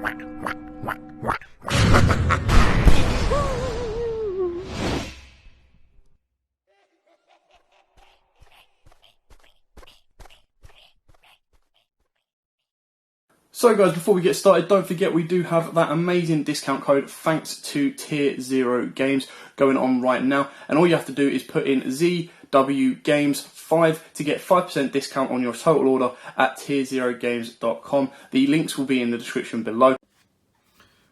So guys, before we get started, don't forget we do have that amazing discount code thanks to Tier 0 Games going on right now. And all you have to do is put in ZWGames5 to get 5% discount on your total order at tier0games.com. The links will be in the description below.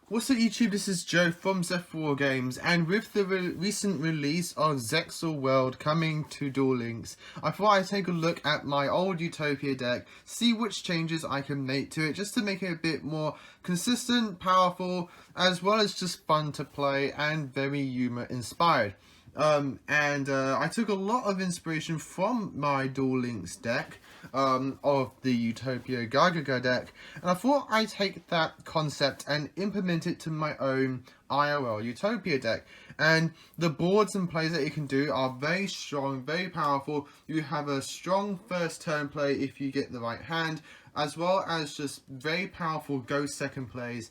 What's up YouTube, this is Joe from Zephyr Games, and with the recent release of Zexal World coming to Duel Links, I thought I'd take a look at my old Utopia deck, see which changes I can make to it, just to make it a bit more consistent, powerful, as well as just fun to play and very humor inspired. I took a lot of inspiration from my Duel Links deck of the Utopia Gagaga deck, and I thought I'd take that concept and implement it to my own IRL Utopia deck. And the boards and plays that you can do are very strong, very powerful. You have a strong first turn play if you get the right hand, as well as just very powerful go second plays,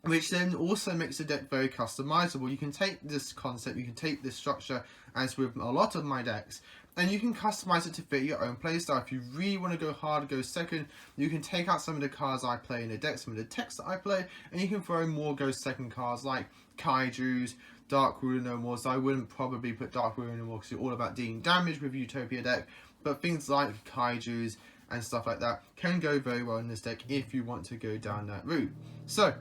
which then also makes the deck very customizable. You can take this concept, you can take this structure, as with a lot of my decks, and you can customize it to fit your own playstyle. If you really want to go hard, go second, you can take out some of the cards I play in the deck, some of the text that I play, and you can throw in more go second cards like Kaijus, Dark Ruler No More. So I wouldn't probably put Dark Ruler No More because you're all about dealing damage with Utopia deck, but things like Kaijus and stuff like that can go very well in this deck if you want to go down that route. So,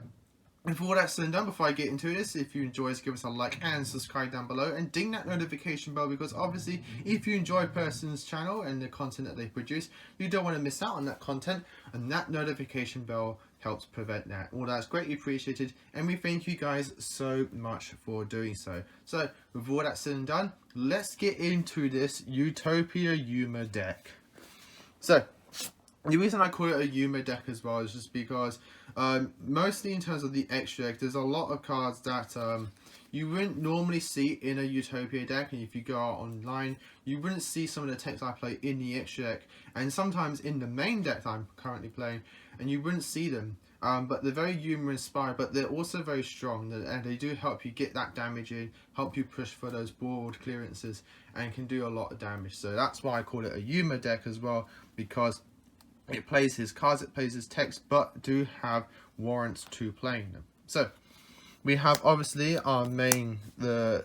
and for all that's said and done, before I get into this, if you enjoy, give us a like and subscribe down below, and ding that notification bell, because obviously if you enjoy a person's channel and the content that they produce, you don't want to miss out on that content, and that notification bell helps prevent that. All that's greatly appreciated, and we thank you guys so much for doing so. So with all that said and done, let's get into this Utopia Yuma deck. So the reason I call it a Yuma deck as well is just because mostly in terms of the extra deck, there's a lot of cards that you wouldn't normally see in a Utopia deck, and if you go out online, you wouldn't see some of the decks I play in the extra deck, and sometimes in the main deck that I'm currently playing, and you wouldn't see them. But they're very humor inspired, but they're also very strong, and they do help you get that damage in, help you push for those board clearances, and can do a lot of damage. So that's why I call it a Yuma deck as well, because it plays his cards, it plays his text, but do have warrants to playing them. So we have obviously our main,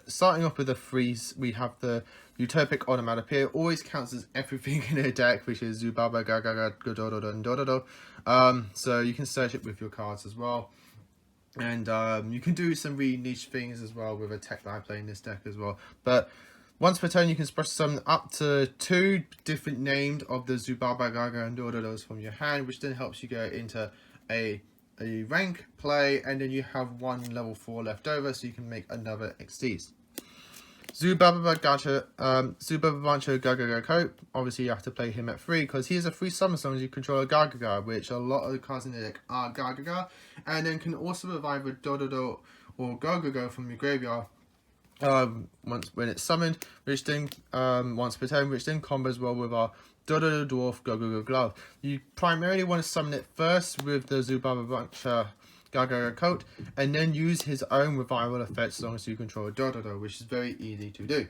starting off with the freeze, we have the Utopic Onomatopoeia. Always counts as everything in a deck, which is Zubaba, Gagaga, Gododo, and Dododo. So you can search it with your cards as well. And you can do some really niche things as well with a tech that I play in this deck as well. But once per turn, you can special summon up to 2 different named of the Zubaba, Gaga, and Dododos from your hand, which then helps you go into a rank play, and then you have 1 level 4 left over, so you can make another XTs. Zubaba Gagaga Coat, obviously you have to play him at 3, because he is a free summon as you control a Gagaga, which a lot of the cards in the deck are Gagaga, and then can also revive a Dododo or Gagaga from your graveyard when it's summoned, which then once per turn, which then combos well with our Dododo Dwarf Gagaga Glove. You primarily want to summon it first with the Zubaba Gagaga Coat, and then use his own revival effect as long as you control a Dododo, which is very easy to do.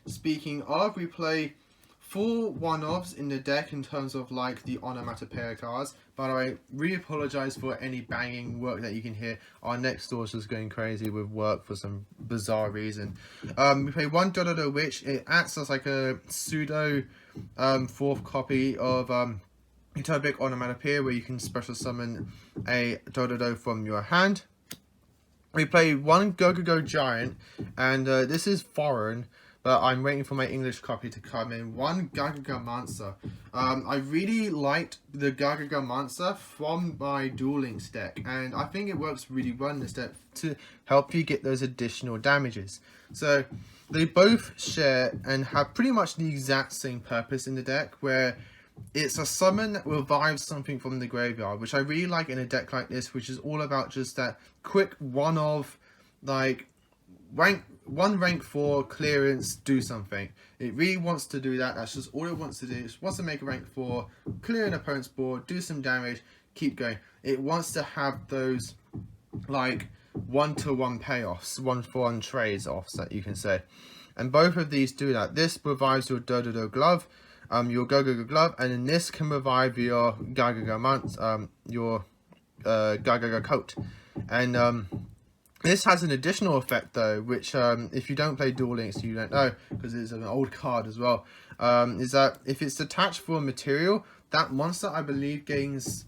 Speaking of, we play 4 one-offs in the deck in terms of like the onomatopoeia cards. By the way, really apologize for any banging work that you can hear. Our next door is just going crazy with work for some bizarre reason. We play 1 Dododo Witch. It acts as like a pseudo 4th copy of Utopic Onomatopoeia, where you can special summon a Dododo from your hand. We play 1 Go-Go-Go Giant, and this is foreign, but I'm waiting for my English copy to come in. 1 Gagaga Monster. I really liked the Gagaga Monster from my Duel Links deck, and I think it works really well in this deck to help you get those additional damages. So they both share and have pretty much the exact same purpose in the deck, where it's a summon that revives something from the graveyard, which I really like in a deck like this, which is all about just that quick one-of, like, rank one rank 4 clearance, do something. It really wants to do that. That's just all it wants to do. It just wants to make a rank 4, clear an opponent's board, do some damage, keep going. It wants to have those like 1-to-1 payoffs, 1-for-1 trades offs that you can say. And both of these do that. This revives your Dododo glove, your Go-Go-Go glove, and then this can revive your Go-Go-Go mount, your Go-Go-Go coat. And this has an additional effect though, which if you don't play Duel Links, you don't know, because it's an old card as well, is that if it's attached for a material, that monster, I believe, gains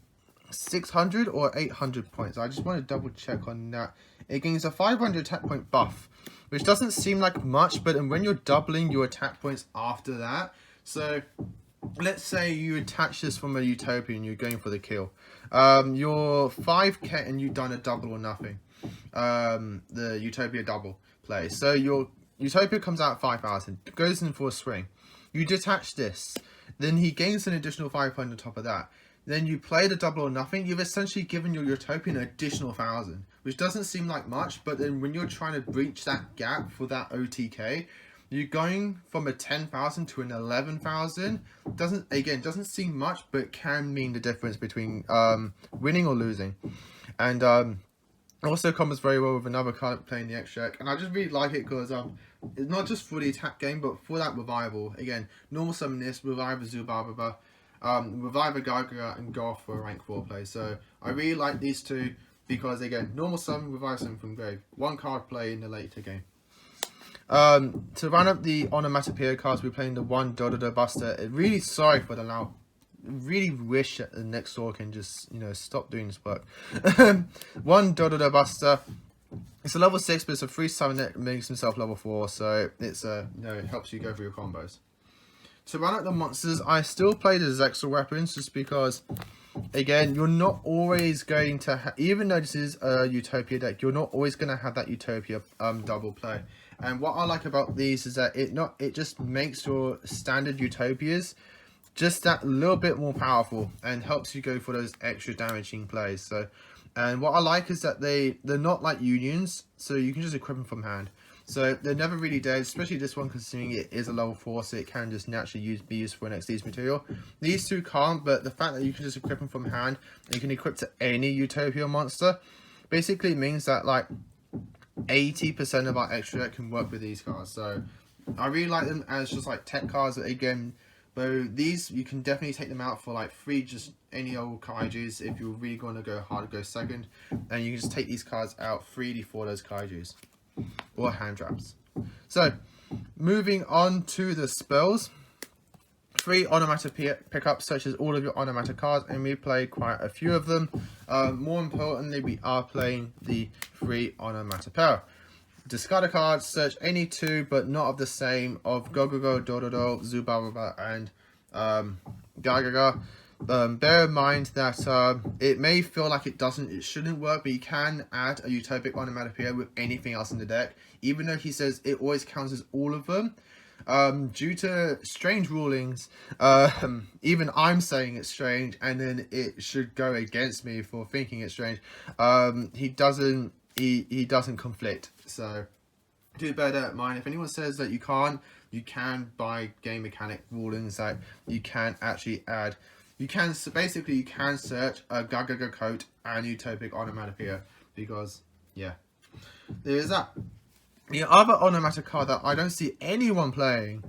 600 or 800 points. I just want to double check on that. It gains a 500 attack point buff, which doesn't seem like much, but when you're doubling your attack points after that, so let's say you attach this from a Utopia and you're going for the kill. You're 5k and you've done a double or nothing. The Utopia double play. So your Utopia comes out at 5,000, goes in for a swing. You detach this, then he gains an additional 500 on top of that. Then you play the double or nothing. You've essentially given your Utopia an additional 1,000, which doesn't seem like much, but then when you're trying to breach that gap for that OTK, you're going from a 10,000 to an 11,000. Doesn't seem much, but can mean the difference between winning or losing. And also combos very well with another card playing the extract, and I just really like it because it's not just for the attack game, but for that revival. Again, normal summon this, revive a Zubaba, revive a Gargara, and go off for a rank 4 play. So I really like these two because again, normal summon, revive something from grave, one card play in the later game. To run up the Onomatopoeia cards, we're playing the one Dododo Buster. Really sorry for the loud. Really wish that the next Saw can just, stop doing this work. One Dododo Buster. It's a level 6, but it's a free summon that makes himself level 4, so it's it helps you go through your combos. To run up the monsters, I still play the Zexal weapons just because, again, you're not always going to even though this is a Utopia deck, you're not always going to have that Utopia double play. And what I like about these is that it just makes your standard Utopias just that little bit more powerful and helps you go for those extra damaging plays. So, and what I like is that they're not like unions, so you can just equip them from hand. So they're never really dead, especially this one considering it is a level 4, so it can just naturally be used for an XD's material. These two can't, but the fact that you can just equip them from hand and you can equip to any Utopia monster basically means that like 80% of our extra can work with these cards. So I really like them as just like tech cards. Again, though these you can definitely take them out for like free, just any old kaijus if you're really going to go hard, go second, and you can just take these cards out freely for those kaijus or hand traps. So moving on to the spells. 3 onomatopoeia pickups such as all of your onomata cards, and we play quite a few of them. More importantly, we are playing the 3 onomatopoeia. Discard a card, search any 2 but not of the same of Go-Go-Go, Dododo, Zubaba, and Gargaga. Bear in mind that it may feel like it shouldn't work, but you can add a Utopic onomatopoeia with anything else in the deck, even though he says it always counts as all of them. Due to strange rulings, even I'm saying it's strange, and then it should go against me for thinking it's strange. He doesn't conflict, so do bear that in mind. If anyone says that you can't, you can by game mechanic rulings that you can actually add. You can search a Gagaga coat and Utopic onomatopoeia because yeah, there is that. The other onomata card that I don't see anyone playing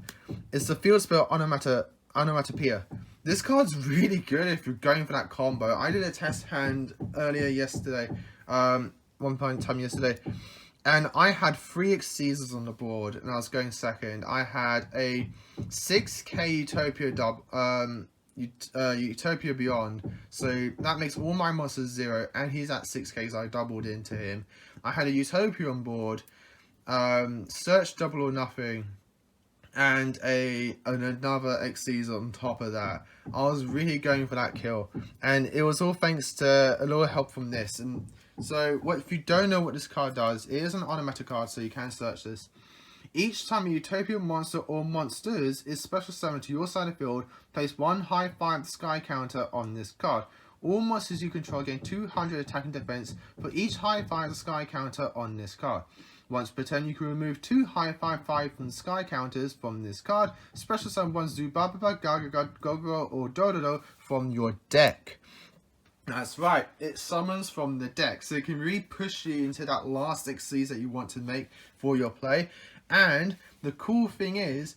is the field spell onomatopoeia. This card's really good if you're going for that combo. I did a test hand earlier yesterday, one point in time yesterday, and I had 3 Caesars on the board and I was going second. I had a 6k Utopia Utopia Beyond, so that makes all my monsters 0, and he's at 6k, so I doubled into him. I had a Utopia on board, search double or nothing, and another XCs on top of that. I was really going for that kill, and it was all thanks to a little help from this. And so if you don't know what this card does, it is an onomata card, so you can search this. Each time a Utopia monster or monsters is special summoned to your side of the field, place 1 high 5 sky counter on this card. All monsters you control gain 200 attack and defense for each high 5 sky counter on this card. Once per turn, you can remove 2 high 5/5 from sky counters from this card. Special summon 1 Zubababa, Gagaga, Gogoro, or Dododo from your deck. That's right, it summons from the deck, so it can really push you into that last XCs that you want to make for your play. And the cool thing is,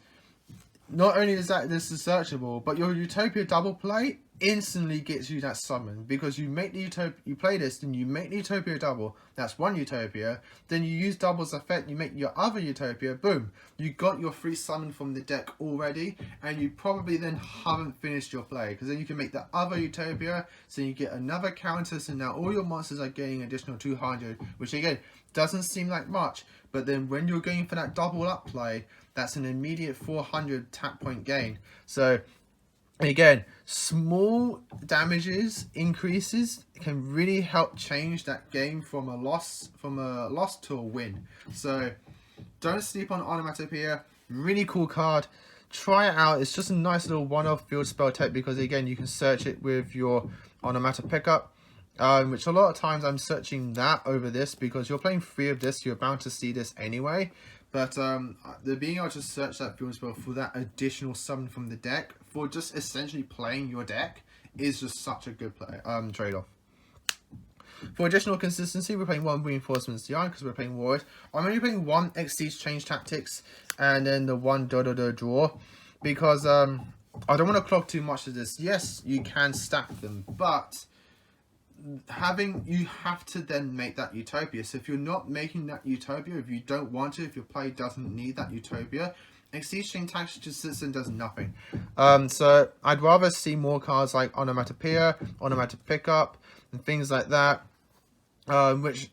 not only is that this is searchable, but your Utopia double play instantly gets you that summon, because you make the Utopia, you play this, then you make the Utopia double, that's 1 Utopia, then you use double's effect, you make your other Utopia, boom, you got your free summon from the deck already, and you probably then haven't finished your play, because then you can make the other Utopia, so you get another counter, so now all your monsters are getting additional 200, which again, doesn't seem like much, but then when you're going for that double up play, that's an immediate 400 tap point gain. So again, small damages increases can really help change that game from a loss to a win. So don't sleep on Onomatopoeia. Really cool card. Try it out. It's just a nice little one-off field spell tech, because again, you can search it with your Onomata pickup, which a lot of times I'm searching that over this, because you're playing 3 of this, you're bound to see this anyway. But the being able to search that field spell for that additional summon from the deck, for just essentially playing your deck, is just such a good play trade-off. For additional consistency, we're playing 1 Reinforcements DI because we're playing Warriors. I'm only playing 1 XC's Change Tactics and then the 1 Dodo Draw, because I don't want to clog too much of this. Yes, you can stack them, but you have to then make that Utopia. So if you're not making that Utopia, if you don't want to, if your play doesn't need that Utopia, XC's Chain Tactics just sits and does nothing. So I'd rather see more cards like Onomatopoeia, Onomata Pickup, and things like that, which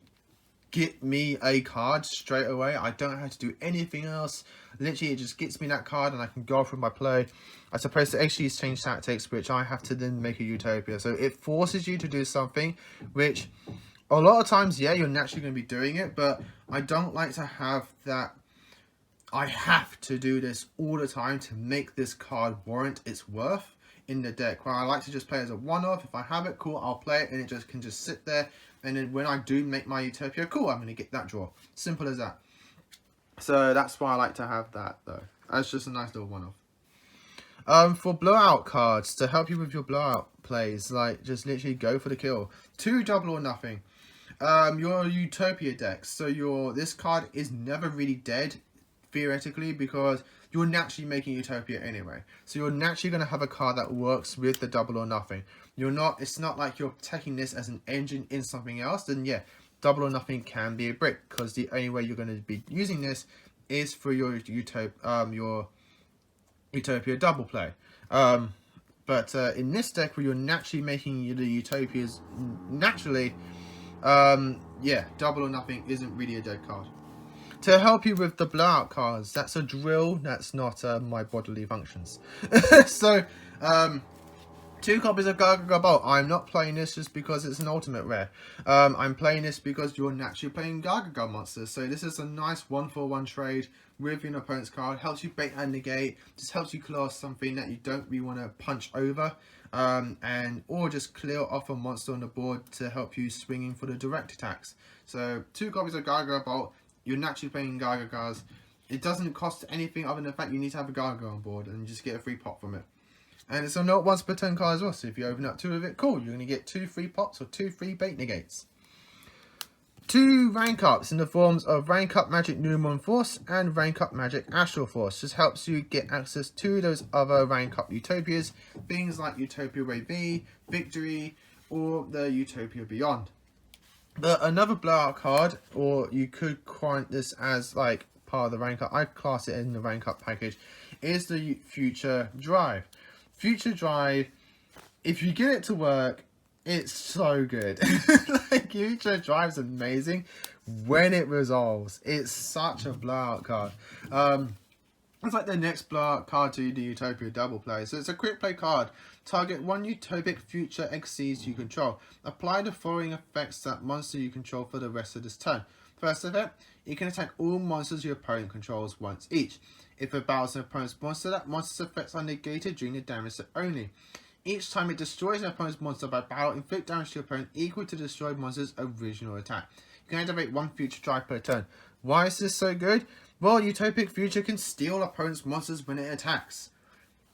get me a card straight away. I don't have to do anything else. Literally, it just gets me that card and I can go through my play, as opposed to XG's Change Tactics, which I have to then make a Utopia. So it forces you to do something, which a lot of times, yeah, you're naturally going to be doing it, but I don't like to have that I have to do this all the time to make this card warrant its worth in the deck. Where I like to just play as a one-off. If I have it, cool, I'll play it, and it can just sit there. And then when I do make my Utopia, cool, I'm going to get that draw. Simple as that. So that's why I like to have that, though. That's just a nice little one-off. For blowout cards, to help you with your blowout plays, like, just literally go for the kill. 2 double or nothing. Your Utopia decks. So this card is never really dead, theoretically, because you're naturally making Utopia anyway. So you're naturally going to have a card that works with the double or nothing. It's not like you're taking this as an engine in something else. Then yeah, double or nothing can be a brick, because the only way you're going to be using this is for your Utopia double play. But in this deck, where you're naturally making the Utopias naturally, yeah, double or nothing isn't really a dead card. To help you with the blowout cards, that's a drill, that's not my bodily functions. So, 2 copies of Gargoyle Bolt. I'm not playing this just because it's an ultimate rare. I'm playing this because you're naturally playing Gargoyle monsters. So this is a nice 1-for-1 trade with your opponent's card. Helps you bait and negate. Just helps you clear off something that you don't really want to punch over. Or just clear off a monster on the board to help you swinging for the direct attacks. So 2 copies of Gargoyle Bolt. You're naturally playing Gargoyles. It doesn't cost anything other than the fact you need to have a Gargoyle on board and just get a free pop from it. And it's a not once per turn card as well, so if you open up 2 of it, cool, you're going to get 2 free pops or 2 free bait negates. 2 rank ups in the forms of Rank Up Magic Numon Force and Rank Up Magic Astral Force. Just helps you get access to those other rank up Utopias, things like Utopia Wave V, Victory, or the Utopia Beyond. But another blowout card, or you could count this as like part of the rank up, I class it in the rank up package, is the Future Drive. Future Drive, if you get it to work, it's so good. Like, Future Drive's amazing when it resolves. It's such a blowout card. It's like the next blowout card to the Utopia double play. So it's a quick play card. Target 1 Utopic Future XCs you control. Apply the following effects that monster you control for the rest of this turn. First effect, you can attack all monsters your opponent controls once each. If it battles an opponent's monster, that monster's effects are negated during the damage set only. Each time it destroys an opponent's monster by battle, inflict damage to your opponent equal to the destroyed monster's original attack. can activate 1 Future Drive per turn. Why is this so good? Well, Utopic Future can steal opponent's monsters when it attacks.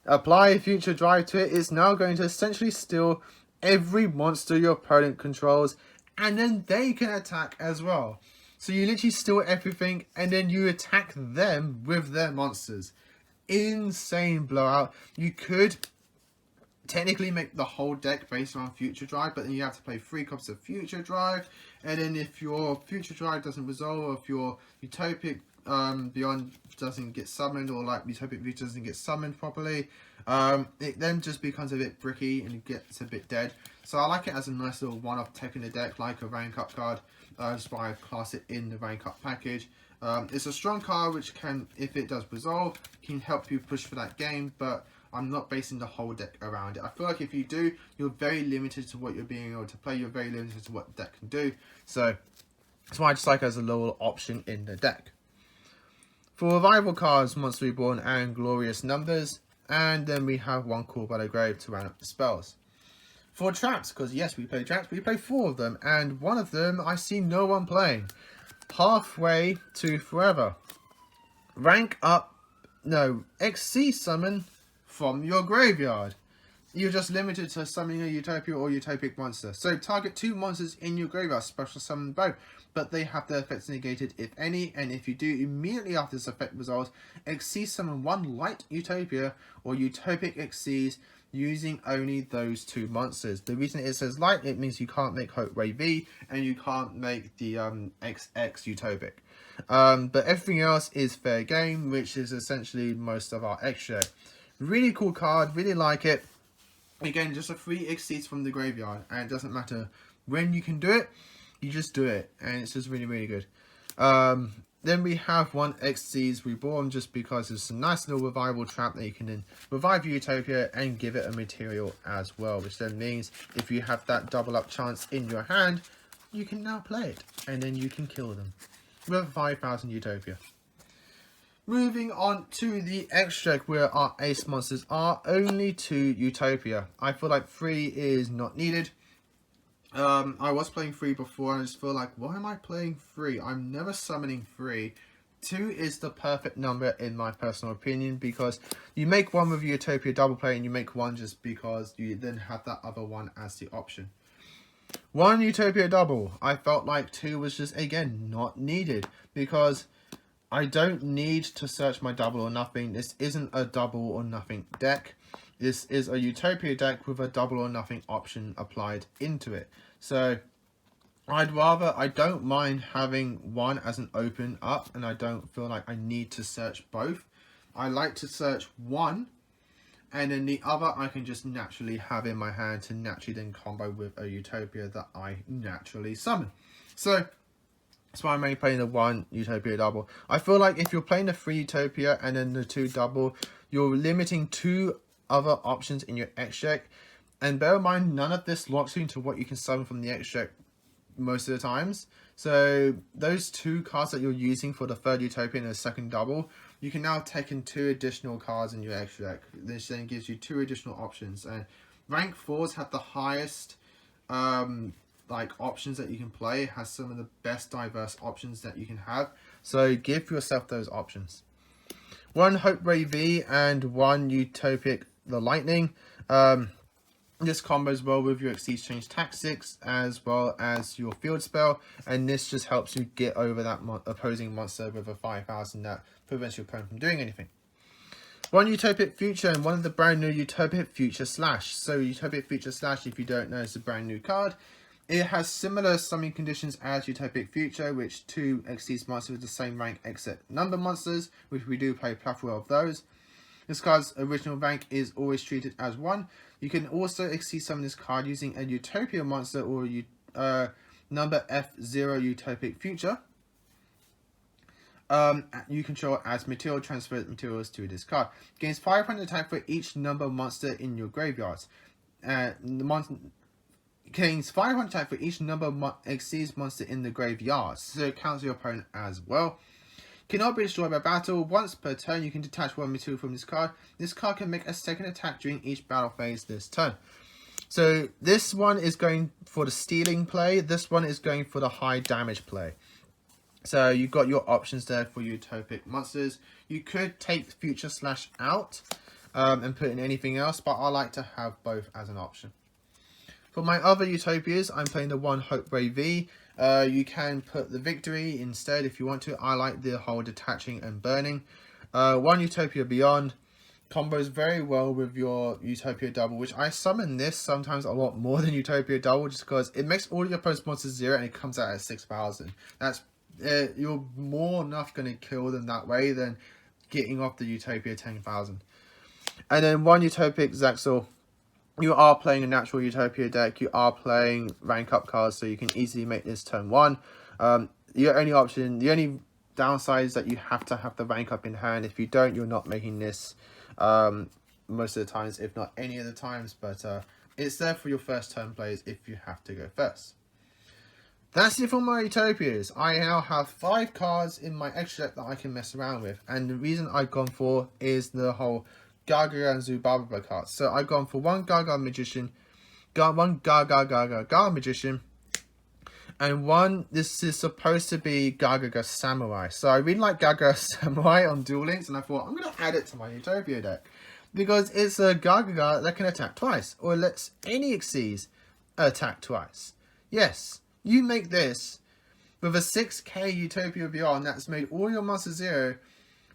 Apply Future Drive to it, it's now going to essentially steal every monster your opponent controls, and then they can attack as well. So you literally steal everything, and then you attack them with their monsters. Insane blowout. You could technically make the whole deck based on Future Drive, but then you have to play 3 copies of Future Drive, and then if your Future Drive doesn't resolve, or if your Utopic Beyond doesn't get summoned, or like Utopic Future doesn't get summoned properly, it then just becomes a bit bricky and it gets a bit dead. So I like it as a nice little one-off tech in the deck, like a rank up card. That's why I class it in the rank up package. It's a strong card which can, if it does resolve, can help you push for that game, but I'm not basing the whole deck around it. I feel like if you do, you're very limited to what you're being able to play. You're very limited to what the deck can do. So that's why I just like it as a little option in the deck. For revival cards, Monster Reborn and Glorious Numbers. And then we have 1 Call by the Grave to round up the spells. For traps, because yes, we play traps, we play 4 of them. And one of them I see no one playing. Pathway to Forever. Rank up, no, XC summon from your graveyard. You're just limited to summoning a Utopia or Utopic monster. So target 2 monsters in your graveyard, special summon both, but they have their effects negated if any, and if you do, immediately after this effect resolves, XC summon 1 light Utopia or Utopic XCs using only those 2 monsters. The reason it says light, it means you can't make Hope Ray V and you can't make the XX Utopic. But everything else is fair game, which is essentially most of our extra. Really cool card, really like it. Again, just a 3 XCs from the graveyard, and it doesn't matter when you can do it, you just do it, and it's just really, really good. Then we have 1 XCs Reborn, just because it's a nice little revival trap that you can then revive Utopia and give it a material as well, which then means if you have that double up chance in your hand, you can now play it, and then you can kill them with 5,000 Utopia. Moving on to the extract, where our ace monsters are only 2 Utopia. I feel like 3 is not needed. I was playing 3 before, and I just feel like, why am I playing 3? I'm never summoning 3. 2 is the perfect number in my personal opinion, because you make 1 with Utopia double play, and you make 1 just because you then have that other one as the option. 1 Utopia double. I felt like 2 was just, again, not needed, because I don't need to search my double or nothing. This isn't a double or nothing deck. This is a Utopia deck with a double or nothing option applied into it. So I don't mind having 1 as an open up, and I don't feel like I need to search both. I like to search 1, and then the other I can just naturally have in my hand to naturally then combo with a Utopia that I naturally summon. So that's why I'm only playing the 1 Utopia double. I feel like if you're playing the 3 Utopia and then the 2 double, you're limiting 2 other options in your extract. And bear in mind, none of this locks you into what you can summon from the extract most of the times. So those 2 cards that you're using for the 3rd Utopia and the 2nd double, you can now take in 2 additional cards in your extract. This then gives you 2 additional options. And rank 4s have the highest like options that you can play. It has some of the best diverse options that you can have, so give yourself those options. 1 Hope Ray V and 1 Utopic the Lightning. This combos well with your Exchange Tactics as well as your field spell, and this just helps you get over that opposing monster with a 5,000 that prevents your opponent from doing anything. 1 Utopic Future and 1 of the brand new Utopic Future Slash. So Utopic Future Slash, if you don't know, is a brand new card. It has similar summoning conditions as Utopic Future, which 2 exceeds monsters with the same rank except number monsters, which we do play a plethora of those. This card's original rank is always treated as 1. You can also exceed summon this card using a Utopia monster or number F0 Utopic Future. You control as material, transfer materials to this card. Gains 500 attack for each number monster in your graveyards. Gains 500 attack for each number exceeds monster in the graveyard, so it counts your opponent as well. Cannot be destroyed by battle. Once per turn, you can detach 1 material from this card. This card can make a 2nd attack during each battle phase this turn. So this one is going for the stealing play. This one is going for the high damage play. So you've got your options there for utopic monsters. You could take Future Slash out and put in anything else, but I like to have both as an option. For my other Utopias, I'm playing the one Hope Ray V. You can put the Victory instead if you want to. I like the whole detaching and burning. One Utopia Beyond combos very well with your Utopia Double, which I summon this sometimes a lot more than Utopia Double, just because it makes all your opponent's monsters 0 and it comes out at 6,000. That's you're more than enough going to kill them that way than getting off the Utopia 10,000. And then one Utopic Zexal. You are playing a natural Utopia deck. You are playing rank up cards, so you can easily make this turn 1. Your only option, the only downside is that you have to have the rank up in hand. If you don't, you're not making this most of the times, if not any of the times. But it's there for your first turn plays if you have to go first. That's it for my Utopias. I now have 5 cards in my extra deck that I can mess around with. And the reason I've gone for is the whole Gaga and Zubaba cards. So I've gone for one Gaga Magician, one Gaga Magician, and one, this is supposed to be Gaga Samurai. So I really like Gaga Samurai on Duel Links, and I thought I'm going to add it to my Utopia deck. Because it's a Gaga that can attack twice, or lets any Xyz attack twice. Yes, you make this with a 6k Utopia Beyond that's made all your monsters 0,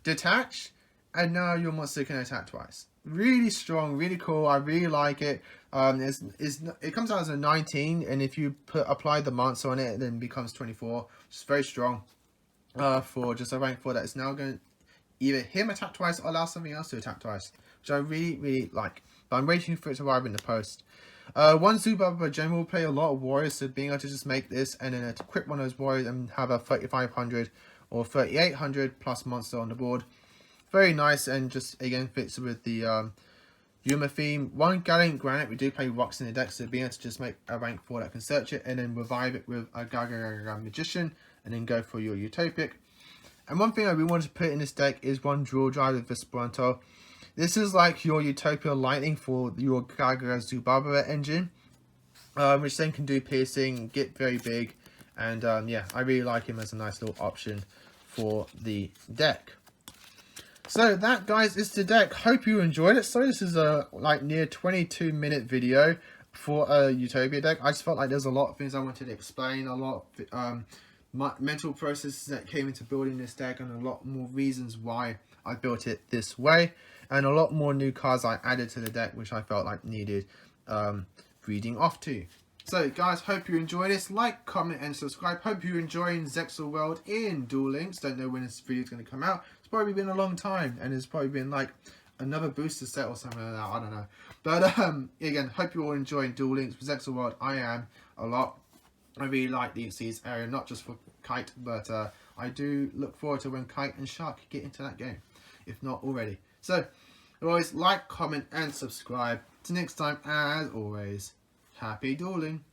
detach, and now your monster can attack twice. Really strong, really cool. I really like it. It comes out as a 19, and if you apply the monster on it, then it becomes 24. It's very strong for just a rank 4 that is now going to either him attack twice or allow something else to attack twice, which I really, really like. But I'm waiting for it to arrive in the post. One Zubaba General will play a lot of warriors, so being able to just make this and then equip one of those warriors and have a 3,500 or 3,800 plus monster on the board. Very nice, and just again fits with the Yuma theme. One Gallant Granite, we do play rocks in the deck, so being able to just make a rank 4 that can search it and then revive it with a Gaga Magician and then go for your Utopic. And one thing I really wanted to put in this deck is one Drill Drive with Vesperanto. This is like your Utopia Lightning for your Gaga Zubaba engine, which then can do piercing, get very big, and yeah, I really like him as a nice little option for the deck. So that, guys, is the deck. Hope you enjoyed it. So this is a like near 22-minute video for a Utopia deck. I just felt like there's a lot of things I wanted to explain, a lot of mental processes that came into building this deck, and a lot more reasons why I built it this way, and a lot more new cards I added to the deck which I felt like needed reading off to. So guys, hope you enjoy this. Like, comment and subscribe. Hope you're enjoying Zexal World in Duel Links. Don't know when this video is going to come out. It's probably been a long time, and it's probably been like another booster set or something like that. I don't know. But again, hope you're all enjoying Duel Links with Zexal World. I am a lot. I really like the Xyz area, not just for Kite, but I do look forward to when Kite and Shark get into that game, if not already. So, always like, comment, and subscribe. Till next time, as always, happy dueling.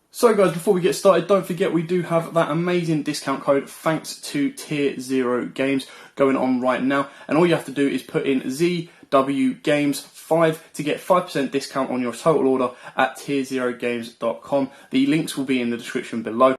So guys, before we get started, don't forget we do have that amazing discount code thanks to Tier 0 Games going on right now. And all you have to do is put in ZW Games 5 to get 5% discount on your total order at tier0games.com. The links will be in the description below.